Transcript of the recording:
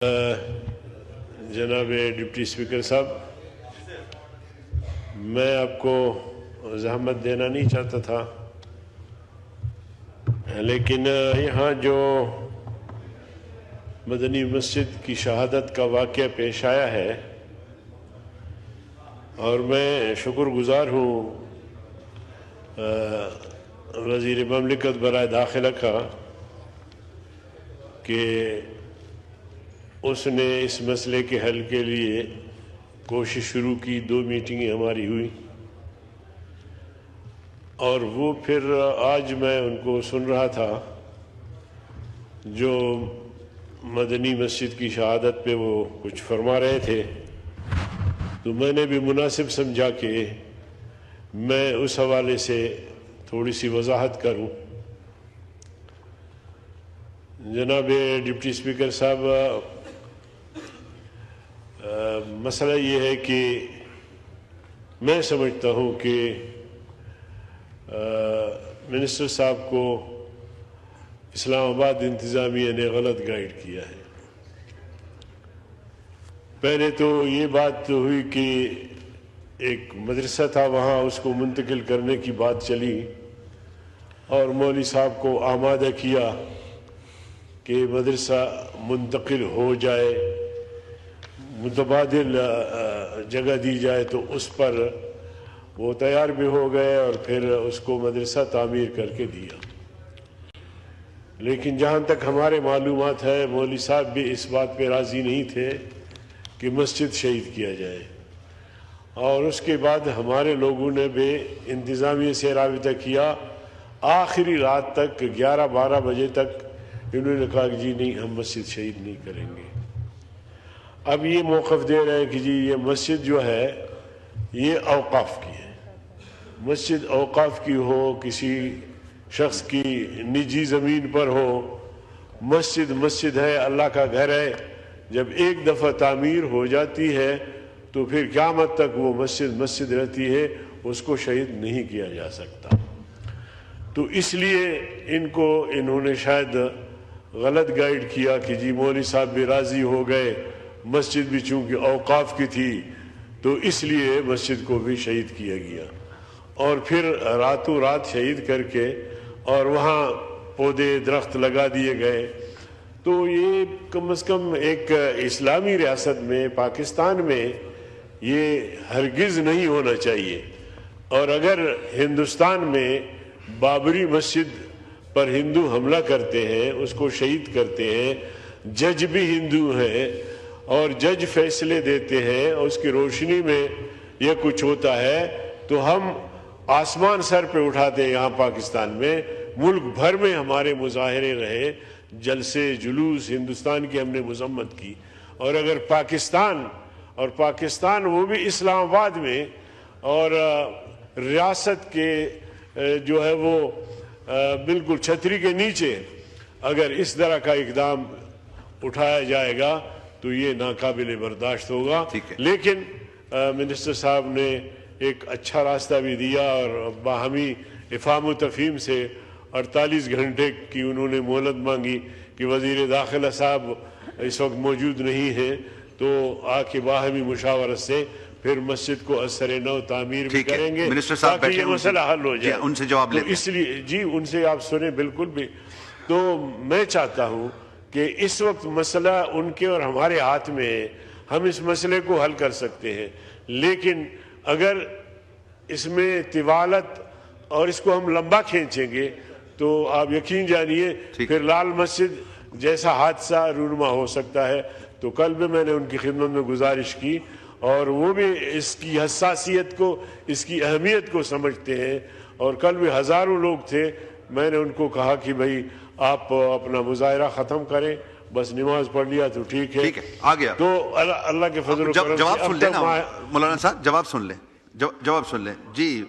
جناب deputy speaker صاحب، میں آپ کو زحمت دینا نہیں چاہتا تھا، لیکن یہاں جو مدنی مسجد کی شہادت کا واقعہ پیش آیا ہے، اور میں شکر گزار ہوں وزیر مملکت برائے داخلہ کا کہ اس نے اس مسئلے کے حل کے لیے کوشش شروع کی۔ 2 میٹنگیں ہماری ہوئی، اور وہ پھر آج میں ان کو سن رہا تھا جو مدنی مسجد کی شہادت پہ وہ کچھ فرما رہے تھے، تو میں نے بھی مناسب سمجھا کہ میں اس حوالے سے تھوڑی سی وضاحت کروں۔ جناب ڈپٹی اسپیکر صاحب، مسئلہ یہ ہے کہ میں سمجھتا ہوں کہ منسٹر صاحب کو اسلام آباد انتظامیہ نے غلط گائیڈ کیا ہے۔ پہلے تو یہ بات ہوئی کہ ایک مدرسہ تھا، وہاں اس کو منتقل کرنے کی بات چلی، اور مولوی صاحب کو آمادہ کیا کہ مدرسہ منتقل ہو جائے، متبادل جگہ دی جائے، تو اس پر وہ تیار بھی ہو گئے اور پھر اس کو مدرسہ تعمیر کر کے دیا۔ لیکن جہاں تک ہمارے معلومات ہے، مولوی صاحب بھی اس بات پہ راضی نہیں تھے کہ مسجد شہید کیا جائے، اور اس کے بعد ہمارے لوگوں نے بھی انتظامیہ سے رابطہ کیا۔ آخری رات تک 11-12 بجے تک انہوں نے کہا کہ جی نہیں، ہم مسجد شہید نہیں کریں گے۔ اب یہ موقف دے رہے ہیں کہ جی یہ مسجد جو ہے یہ اوقاف کی ہے، مسجد اوقاف کی ہو، کسی شخص کی نجی زمین پر ہو، مسجد مسجد ہے، اللہ کا گھر ہے۔ جب ایک دفعہ تعمیر ہو جاتی ہے تو پھر قیامت تک وہ مسجد مسجد رہتی ہے، اس کو شہید نہیں کیا جا سکتا۔ تو اس لیے انہوں نے شاید غلط گائیڈ کیا کہ جی مولوی صاحب بھی راضی ہو گئے، مسجد بھی چونکہ اوقاف کی تھی تو اس لیے مسجد کو بھی شہید کیا گیا، اور پھر راتوں رات شہید کر کے اور وہاں پودے درخت لگا دیے گئے۔ تو یہ کم از کم ایک اسلامی ریاست میں، پاکستان میں، یہ ہرگز نہیں ہونا چاہیے۔ اور اگر ہندوستان میں بابری مسجد پر ہندو حملہ کرتے ہیں، اس کو شہید کرتے ہیں، جج بھی ہندو ہیں اور جج فیصلے دیتے ہیں، اور اس کی روشنی میں یہ کچھ ہوتا ہے، تو ہم آسمان سر پہ اٹھاتے ہیں۔ یہاں پاکستان میں ملک بھر میں ہمارے مظاہرے رہے، جلسے جلوس، ہندوستان کی ہم نے مذمت کی۔ اور اگر پاکستان وہ بھی اسلام آباد میں، اور ریاست کے جو ہے وہ بالکل چھتری کے نیچے اگر اس طرح کا اقدام اٹھایا جائے گا تو یہ ناقابل برداشت ہوگا۔ لیکن منسٹر صاحب نے ایک اچھا راستہ بھی دیا، اور باہمی افہام و تفہیم سے 48 گھنٹے کی انہوں نے مہلت مانگی کہ وزیر داخلہ صاحب اس وقت موجود نہیں ہیں، تو آ کے باہمی مشاورت سے پھر مسجد کو اثر نو تعمیر بھی کریں گے تاکہ یہ مسئلہ حل ہو جائے۔ ان سے جواب لیں، اس لیے جی ان سے آپ سنیں بالکل بھی۔ تو میں چاہتا ہوں کہ اس وقت مسئلہ ان کے اور ہمارے ہاتھ میں ہے، ہم اس مسئلے کو حل کر سکتے ہیں، لیکن اگر اس میں طوالت اور اس کو ہم لمبا کھینچیں گے تو آپ یقین جانیے پھر لال مسجد جیسا حادثہ رونما ہو سکتا ہے۔ تو کل بھی میں نے ان کی خدمت میں گزارش کی، اور وہ بھی اس کی حساسیت کو، اس کی اہمیت کو سمجھتے ہیں، اور کل بھی ہزاروں لوگ تھے۔ میں نے ان کو کہا کہ بھائی آپ اپنا مظاہرہ ختم کریں، بس نماز پڑھ لیا تو ٹھیک ہے، آ گیا۔ تو اللہ کے فضل و کرم سے جواب سن لیں نا مولانا صاحب، جواب سن لیں جی